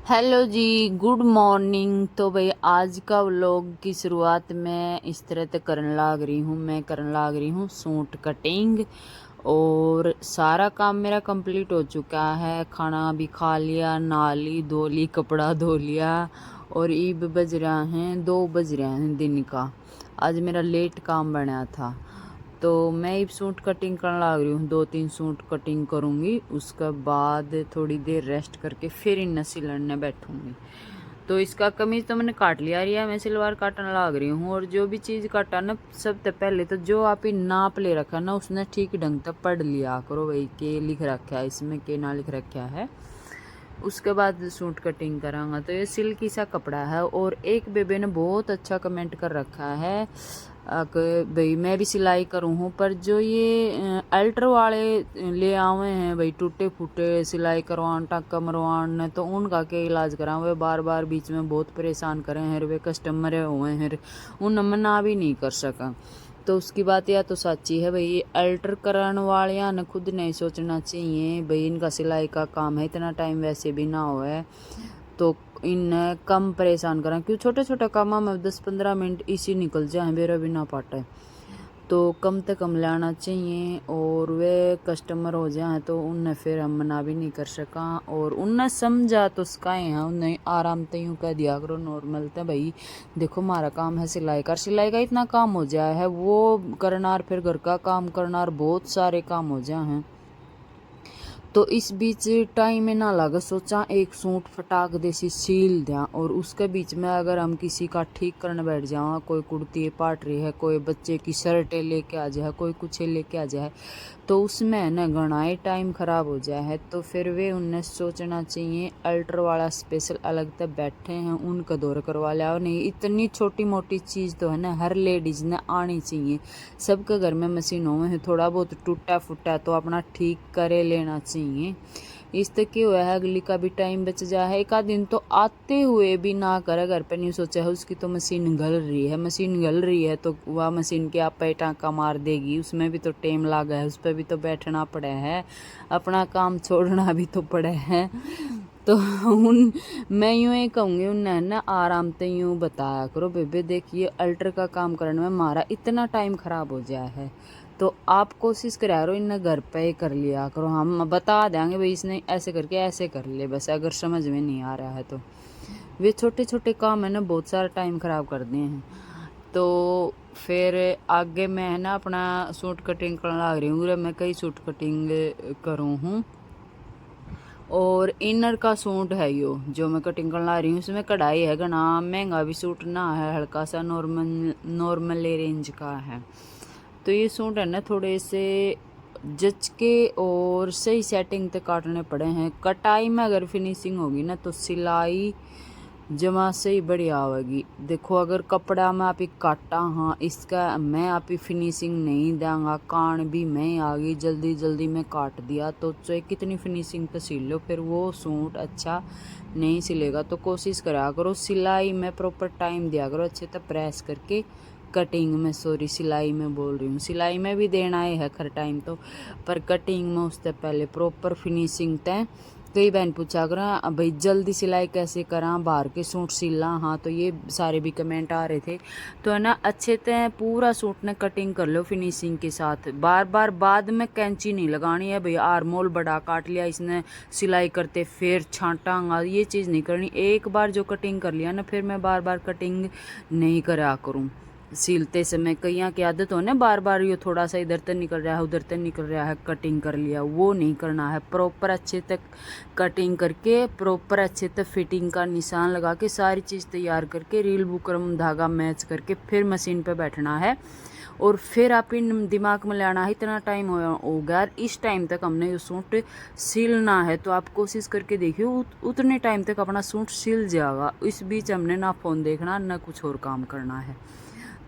Hello जी, good morning. तो भाई आज का व्लॉग की शुरुआत मैं इस तरह से करने लग रही हूँ सूट कटिंग। और सारा काम मेरा कंप्लीट हो चुका है। खाना भी खा लिया, नाली धो ली, कपड़ा धो लिया। और ईब बज रहा है 2 बज रहे हैं दिन का। आज मेरा लेट काम बना था। तो मैं अब सूट कटिंग करने लग रही हूँ। 2-3 सूट कटिंग करूँगी, उसके बाद थोड़ी देर रेस्ट करके फिर इन सिलने बैठूँगी। तो इसका कमीज तो मैंने काट लिया है, मैं सलवार काटने लग रही हूँ। और जो भी चीज़ काटा ना, सबसे पहले तो जो आप नाप ले रखा ना, उसने ठीक ढंग से पढ़ लिया करो भाई के लिख रखा है इसमें, के ना लिख रखा है। उसके बाद सूट कटिंग करांगा। तो ये सिल्की सा कपड़ा है। और एक बेबे ने बहुत अच्छा कमेंट कर रखा है कि भाई मैं भी सिलाई करूँ हूँ, पर जो ये अल्टर वाले ले आवे हैं भाई टूटे फूटे सिलाई करवान टाका मरवान, तो उनका क्या इलाज करा। वे बार बार बीच में बहुत परेशान करें हैं, वे कस्टमर हुए हैं, उन मना भी नहीं कर सका। तो उसकी बात या तो सच्ची है भाई। अल्टर कराने वाले ने खुद नहीं सोचना चाहिए भाई इनका सिलाई का काम है, इतना टाइम वैसे भी ना हो है, तो इन कम परेशान करें। क्यों छोटे छोटे काम में 10-15 मिनट इसी निकल जाए मेरा भी ना पाटा है, तो कम से कम लाना चाहिए। और वे कस्टमर हो जाए तो उनने फिर हम मना भी नहीं कर सका। और उनने समझा तो उसका है, उन्हें आराम से यूँ कह दिया करो नॉर्मल तो भाई देखो हमारा काम है सिलाई का, सिलाई का इतना काम हो जाए है वो करना, फिर घर का काम करना, बहुत सारे काम हो जाए हैं। तो इस बीच टाइम में ना लगा, सोचा एक सूट फटाक देसी सील दिया। और उसके बीच में अगर हम किसी का ठीक करने बैठ जाओ, कोई कुर्ती पाट रही है, कोई बच्चे की शर्टें लेके आ जाए, कोई कुछ लेके आ जाए, तो उसमें ना घणाई टाइम खराब हो जाए है। तो फिर वे उन्हें सोचना चाहिए अल्टर वाला स्पेशल अलग तक बैठे हैं, उनका दौर करवा लिया। और नहीं, इतनी छोटी मोटी चीज़ तो है ना हर लेडीज ने आनी चाहिए। सबके घर में मशीनों में थोड़ा बहुत टूटा फूटा तो अपना ठीक करे लेना चाहिए। इस तक क्या हुआ है, अगली का भी टाइम बच जाए है। एक आध दिन तो आते हुए भी ना करे, घर पे नहीं सोचा है उसकी तो मशीन गल रही है, मशीन गल रही है तो वह मशीन के आप पे टाँका मार देगी, उसमें भी तो टाइम लगा है, उस पर भी तो बैठना पड़ा है, अपना काम छोड़ना भी तो पड़ा है। तो उन मैं यूँ ही कहूँगी उन्हें ना आराम से यूँ बताया करो बेबे देखिए अल्टर का काम करने में हमारा इतना टाइम ख़राब हो जाए है, तो आप कोशिश करा करो इन घर पे ही कर लिया करो, हम बता देंगे भाई इसने ऐसे करके ऐसे कर ले, बस अगर समझ में नहीं आ रहा है तो। वे छोटे छोटे काम है ना बहुत सारा टाइम ख़राब कर दिए हैं। तो फिर आगे मैं है ना अपना सूट कटिंग करने लग रही हूँ। मैं कई सूट कटिंग करूँ हूँ। और इनर का सूट है यो जो मैं कटिंग करने ला रही हूँ, इसमें कढ़ाई है, घना महंगा भी सूट ना है, हल्का सा नॉर्मल रेंज का है। तो ये सूट है ना थोड़े से जच के और सही सेटिंग तक काटने पड़े हैं। कटाई में अगर फिनिशिंग होगी ना तो सिलाई जमा से ही बढ़िया आवेगी। देखो अगर कपड़ा में आप काटा, हाँ इसका मैं आप फिनिशिंग नहीं देंगा, कान भी मैं आ गई जल्दी जल्दी में काट दिया, तो चाहे कितनी फिनिशिंग तो सिल लो फिर वो सूट अच्छा नहीं सिलेगा। तो कोशिश करा करो सिलाई में प्रॉपर टाइम दिया करो, अच्छे से प्रेस करके कटिंग में, सॉरी सिलाई में बोल रही हूँ, सिलाई में भी देना है खर टाइम तो, पर कटिंग में उससे पहले प्रॉपर फिनिशिंग तय। कई बहन पूछा करा भाई जल्दी सिलाई कैसे करा, बाहर के सूट सिला, हाँ तो ये सारे भी कमेंट आ रहे थे। तो है ना अच्छे से पूरा सूट ने कटिंग कर लो फिनिशिंग के साथ, बार बार बाद में कैंची नहीं लगानी है भाई, आर्मोल बड़ा काट लिया इसने सिलाई करते फिर छांटांगा, ये चीज़ नहीं करनी। एक बार जो कटिंग कर लिया ना फिर मैं बार बार कटिंग नहीं करा करूँ। सिलते समय कई की आदत हो ना बार बार ये थोड़ा सा इधर तक निकल रहा है उधर तक निकल रहा है कटिंग कर लिया, वो नहीं करना है। प्रॉपर अच्छे तक कटिंग करके प्रॉपर अच्छे तक फिटिंग का निशान लगा के सारी चीज़ तैयार करके रील बुकरम धागा मैच करके फिर मशीन पे बैठना है। और फिर आप इन दिमाग में लाना है इतना टाइम हो गया, इस टाइम तक हमने ये सूट सिलना है, तो आप कोशिश करके देखिए उतने टाइम तक अपना सूट सिल जाएगा। इस बीच हमने ना फ़ोन देखना ना कुछ और काम करना है।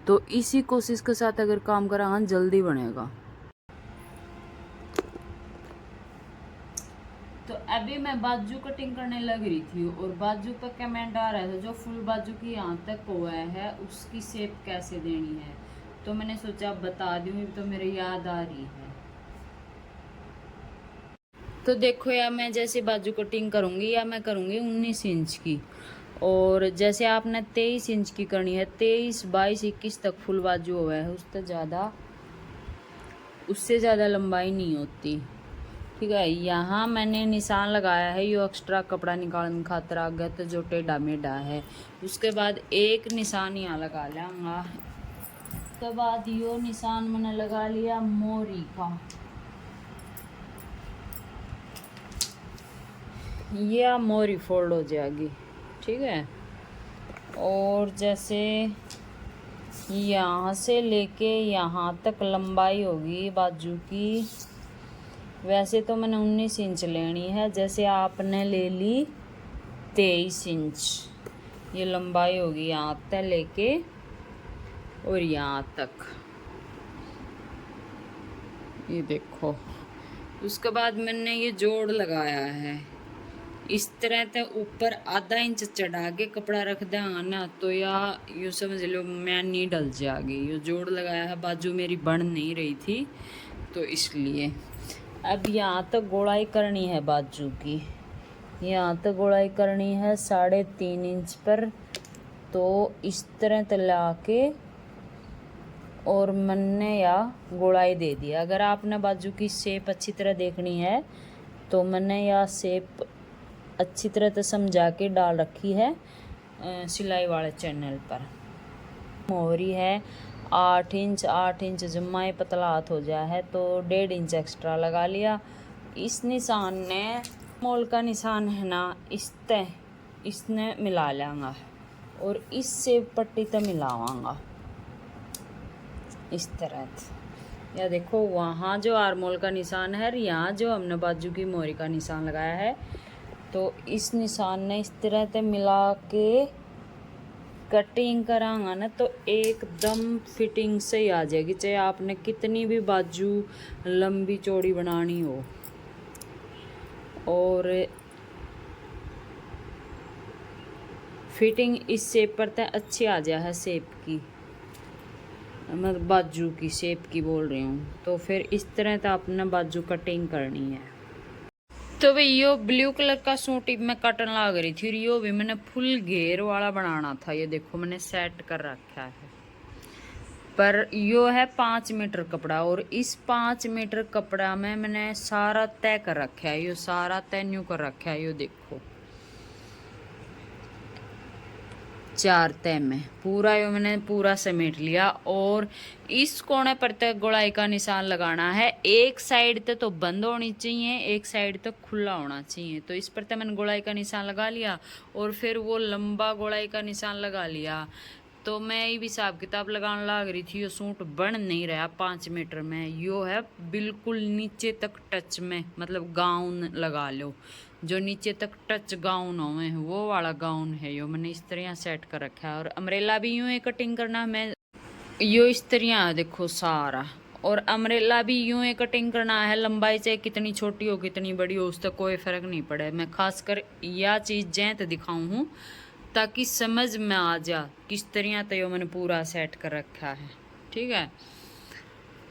तो इसी कोशिश के साथ अगर काम करा हाँ जल्दी बनेगा। तो अभी मैं बाजू कटिंग करने लग रही थी और बाजू पर कमेंट आ रहा था जो फुल बाजू की यहाँ तक हुआ है उसकी शेप कैसे देनी है, तो मैंने सोचा बता दूँ, तो मेरे याद आ रही है। तो देखो यार, मैं जैसे बाजू कटिंग करूँगी या मैं करूँगी 19 इंच की, और जैसे आपने 23 इंच की करनी है, 23, 22, 21 तक फुल बाजू हुआ है, उससे ज़्यादा लंबाई नहीं होती। ठीक है, यहाँ मैंने निशान लगाया है, यो एक्स्ट्रा कपड़ा निकालने खातर आगे तो जो टेढ़ा मेढ़ा है। उसके बाद एक निशान यहाँ लगा लेंगा। उसके बाद यो निशान मैंने लगा लिया मोरी का, यह मोरी फोल्ड हो जाएगी। ठीक है, और जैसे यहाँ से लेके यहाँ तक लंबाई होगी बाजू की, वैसे तो मैंने 19 इंच लेनी है, जैसे आपने ले ली 23 इंच, ये लंबाई होगी यहाँ तक लेके और यहाँ तक, ये देखो। उसके बाद मैंने ये जोड़ लगाया है, इस तरह से ऊपर आधा इंच चढ़ा के कपड़ा रख देंगे ना, तो या यूँ समझ लो मैं नहीं डल जाएगी। ये जोड़ लगाया है, बाजू मेरी बन नहीं रही थी तो इसलिए। अब यहाँ तक गोलाई करनी है बाजू की, यहाँ तक गोलाई करनी है 3.5 इंच पर। तो इस तरह तला के और मैंने या गोलाई दे दिया। अगर आपने बाजू की शेप अच्छी तरह देखनी है तो मैंने या शेप अच्छी तरह से समझा के डाल रखी है सिलाई वाले चैनल पर। मोहरी है 8 इंच, 8 इंच जमाए पतला हाथ हो जाए है तो 1.5 इंच एक्स्ट्रा लगा लिया। इस निशान ने मोल का निशान है ना, इसने मिला लेंगा और इससे पट्टी तक मिलावांगा इस तरह। या देखो वहाँ जो आर्मोल का निशान है, यहाँ जो हमने बाजू की मोहरी का निशान लगाया है, तो इस निशान ने इस तरह से मिला के कटिंग करांगा ना तो एकदम फिटिंग से ही आ जाएगी, चाहे आपने कितनी भी बाजू लंबी चौड़ी बनानी हो। और फिटिंग इस शेप पर तो अच्छी आ जाए है, शेप की मतलब बाजू की शेप की बोल रही हूँ। तो फिर इस तरह तो आपने बाजू कटिंग करनी है। तो भाई यो ब्लू कलर का सूट मैं कटन लग रही थी, और यो भी मैंने फुल घेर वाला बनाना था। ये देखो मैंने सेट कर रखा है, पर यो है 5 मीटर कपड़ा, और इस 5 मीटर कपड़ा में मैंने सारा तय कर रखा है, यो सारा तय न्यू कर रखा है। यो देखो 4 तय में पूरा यो मैंने पूरा समेट लिया। और इस कोने पर तक गोलाई का निशान लगाना है, एक साइड तक तो बंद होनी चाहिए, एक साइड तक खुला होना चाहिए। तो इस पर तक मैंने गोलाई का निशान लगा लिया और फिर वो लंबा गोलाई का निशान लगा लिया। तो मैं ये भी हिसाब किताब लगाने लग रही थी, यो सूट बन नहीं रहा 5 मीटर में, यो है बिल्कुल नीचे तक टच में, मतलब गाउन लगा लो जो नीचे तक टच गाउन होवे वो वाला गाउन है। यो मैंने इस तरह सेट कर रखा है। और अम्ब्रेला भी यूं ही कटिंग करना है, मैं यो इस तरह देखो सारा, और अम्ब्रेला भी यूं ही कटिंग करना है। लंबाई चाहे कितनी छोटी हो कितनी बड़ी हो उससे कोई फर्क नहीं पड़े। मैं खासकर यह चीज़ जैत दिखाऊँ हूँ ताकि समझ में आ जा किस तरह तो यो मैंने पूरा सेट कर रखा है। ठीक है,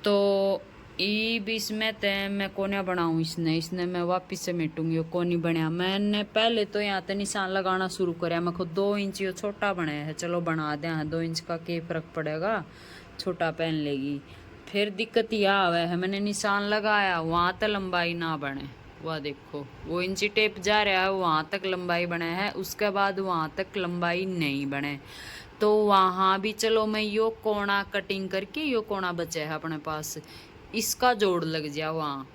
तो ई बीच में तय मैं कोने बनाऊँ, इसने मैं वापिस समेटूंगी। कोनी बनया मैंने पहले तो यहाँ तक निशान लगाना शुरू कराया। मैं खुद 2 इंच यो छोटा बनाया है, चलो बना दें 2 इंच का क्या फर्क पड़ेगा, छोटा पहन लेगी। फिर दिक्कत यह आवे है मैंने निशान लगाया वहाँ तक लंबाई ना बने, वह देखो वो इंची टेप जा रहा है वहाँ तक लंबाई बने है, उसके बाद वहाँ तक लंबाई नहीं बने। तो वहाँ भी चलो मैं यो कोना कटिंग करके यो कोना बचा है अपने पास, इसका जोड़ लग जा वहाँ,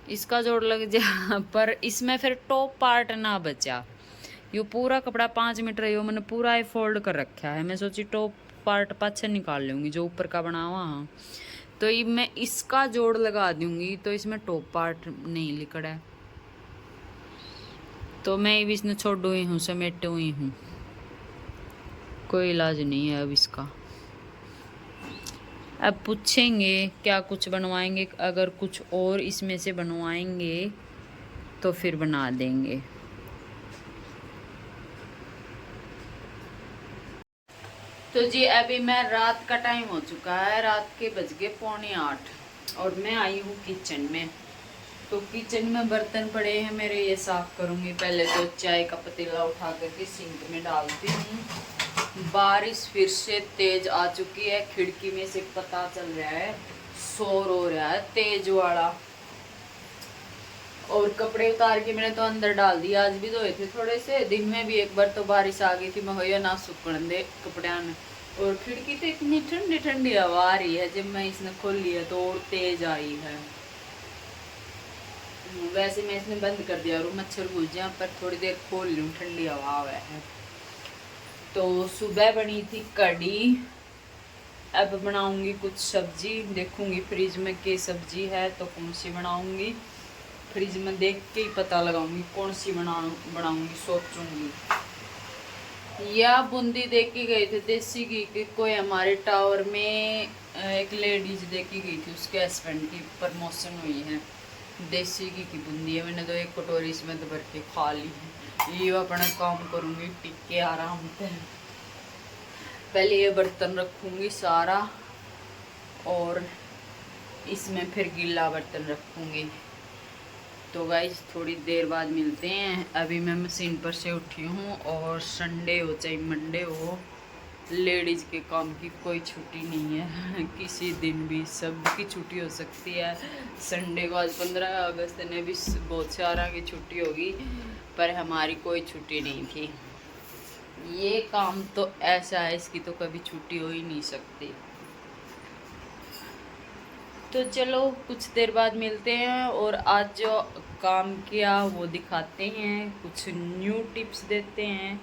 इसका जोड़ लग जा पर इसमें फिर टॉप पार्ट ना बचा। यो पूरा कपड़ा 5 मीटर यो मैंने पूरा ही फोल्ड कर रखा है। मैं सोची टॉप पार्ट पाछे निकाल लूँगी जो ऊपर का बना हुआ। हाँ, तो ये मैं इसका जोड़ लगा दूंगी तो इसमें टॉप पार्ट नहीं लिखड़ा है, तो मैं भी इसने छोड़ हुई हूँ, समेटे हुई हूँ, कोई इलाज नहीं है अब इसका। अब पूछेंगे क्या कुछ बनवाएंगे, अगर कुछ और इसमें से बनवाएंगे तो फिर बना देंगे। तो जी अभी मैं रात का टाइम हो चुका है, रात के बज गए 7:45 और मैं आई हूँ किचन में। तो किचन में बर्तन पड़े हैं मेरे, ये साफ करूंगी। पहले तो चाय का पतीला उठा करके सिंक में डालती हूँ। बारिश फिर से तेज आ चुकी है, खिड़की में से पता चल रहा है, शोर हो रहा है तेज वाला। और कपड़े उतार के मैंने तो अंदर डाल दिया, आज भी धोए थे थोड़े से। दिन में भी एक बार तो बारिश आ गई थी, मैं होया ना सुकन दे कपड़े में। और खिड़की तो इतनी ठंडी ठंडी हवा आ रही है, जब मैं इसने खोल लिया तो और तेज आई है। वैसे मैं इसने बंद कर दिया और मच्छर घुस जाए, पर थोड़ी देर खोल लूँ, ठंडी हवा है। तो सुबह बनी थी कढ़ी, अब बनाऊंगी कुछ सब्जी। देखूंगी फ्रिज में क्या सब्जी है तो कौन सी बनाऊंगी। फ्रिज में देख के ही पता लगाऊंगी कौन सी बनाऊंगी, सोचूंगी। या बूंदी दे के गए थे देसी घी की, कोई हमारे टावर में एक लेडीज दे के गई थी, उसके हस्बैंड की प्रमोशन हुई है। देसी घी की बूंदी है, मैंने तो एक कटोरी इसमें तो भर के खा ली है। ये अपना काम करूंगी टिक के आराम से। पहले ये बर्तन रखूंगी सारा, और इसमें फिर गीला बर्तन रखूंगी। तो गाइस थोड़ी देर बाद मिलते हैं। अभी मैं मशीन पर से उठी हूँ, और संडे हो चाहे मंडे हो, लेडीज़ के काम की कोई छुट्टी नहीं है। किसी दिन भी सबकी छुट्टी हो सकती है। संडे को आज 15 अगस्त ने भी बहुत सारा की छुट्टी होगी, पर हमारी कोई छुट्टी नहीं थी। ये काम तो ऐसा है, इसकी तो कभी छुट्टी हो ही नहीं सकती। तो चलो कुछ देर बाद मिलते हैं, और आज जो काम किया वो दिखाते हैं, कुछ न्यू टिप्स देते हैं।